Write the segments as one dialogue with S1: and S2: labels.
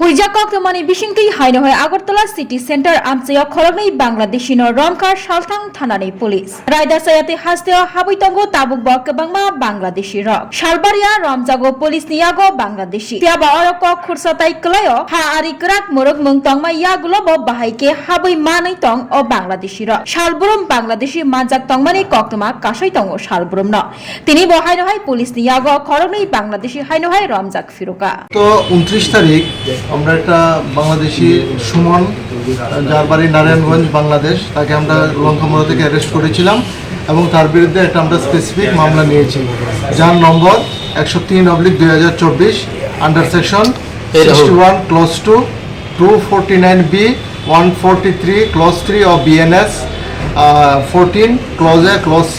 S1: Huijakok temani bisingtui haino hoi Agartala City Center amchaya khorogni Bangladeshi no Romkar Salthang thanani police. Raida sayate hasteo habuitongo tabuk bok bangma Bangladeshi rok. Shalbaria Romjago police niyago Bangladeshi. Tiaba oroko khursatai klayo ha ari krak murug mungtong ma yagulo bo bahaike habui manai tong o Bangladeshi rok. Shalburum Bangladeshi manjak tongmani koktoma kasai tongo Shalburum no. Tini bo haino hoi police niyago khorogni Bangladeshi haino hoi Romjak Firuka.
S2: তো 29 তারিখ আমরা একটা বাংলাদেশি সুমন যার বাড়ি নারায়ণগঞ্জ বাংলাদেশ তাকে আমরা লঙ্কামোড়া থেকে arrest করেছিলাম এবং তার বিরুদ্ধে একটা আমরা স্পেসিফিক মামলা নিয়েছি যার নম্বর 103/2024 under section 61 clause 2 249B 143 clause 3 of BNS 14 clause A clause C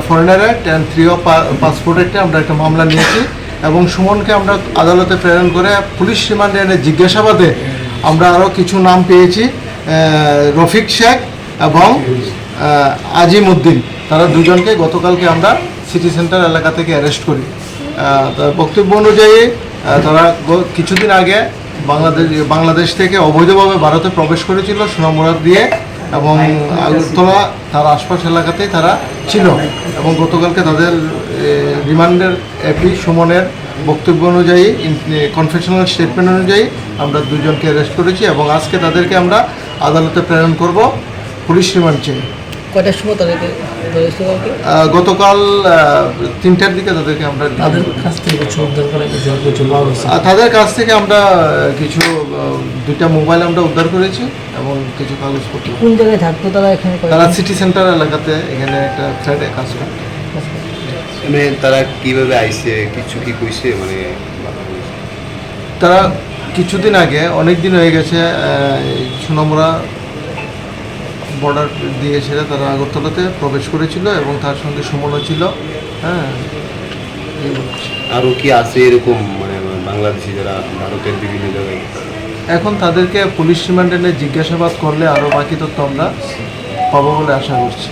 S2: foreigner act and 3 of passport অ্যাক্টে আমরা একটা মামলা নিয়েছি এবং সুমনকে আমরা আদালতে প্রেরণ করে পুলিশ রিমান্ডে এনে জিজ্ঞাসাবাদে আমরা আরও কিছু নাম পেয়েছি রফিক শেখ এবং আজিম উদ্দিন তারা দুজনকে গতকালকে আমরা সিটি সেন্টার এলাকা থেকে অ্যারেস্ট করি তার বক্তব্য অনুযায়ী তারা কিছুদিন আগে বাংলাদেশ থেকে অবৈধভাবে ভারতে প্রবেশ করেছিল সোনামুড়া দিয়ে এবং আগরতলা তার আশপাশ এলাকাতেই তারা ছিল এবং গতকালকে তাদের রিমান্ডের এপি সুমনের বক্তব্য অনুযায়ী কনফেশনাল স্টেটমেন্ট অনুযায়ী আমরা দুজনকে অ্যারেস্ট করেছি এবং আজকে তাদেরকে আমরা আদালতে প্রেরণ করব পুলিশ রিমান্ড চেয়ে।
S3: কয়টার সময় তাদেরকে
S2: গতকাল 3টার দিকে তাদেরকে আমরা তাদের কাছ থেকে আমরা কিছু 2টা মোবাইল আমরা উদ্ধার করেছি এবং কিছু কাগজপত্র।
S3: কোন জায়গায় থাকতো তারা এখানে?
S2: তারা সিটি সেন্টার এলাকাতে এখানে একটা ফ্ল্যাটে কাজ করতো।
S4: মানে তারা কিভাবে আইছে কিছু কি কইছে মানে
S2: তারা কিছুদিন আগে অনেক দিন হয়ে গেছে সোনামুড়া বর্ডার দিয়ে সেটা তারা আগরতলাতে প্রবেশ করেছিল এবং তার সঙ্গে সুমনও ছিল। হ্যাঁ,
S4: আরও কি আছে এরকম মানে বাংলাদেশি যারা ভারতের বিভিন্ন জায়গায়?
S2: এখন তাদেরকে পুলিশ রিমান্ডে জিজ্ঞাসাবাদ করলে আরও বাকি তথ্য আমরা পাবো বলে আশা করছি।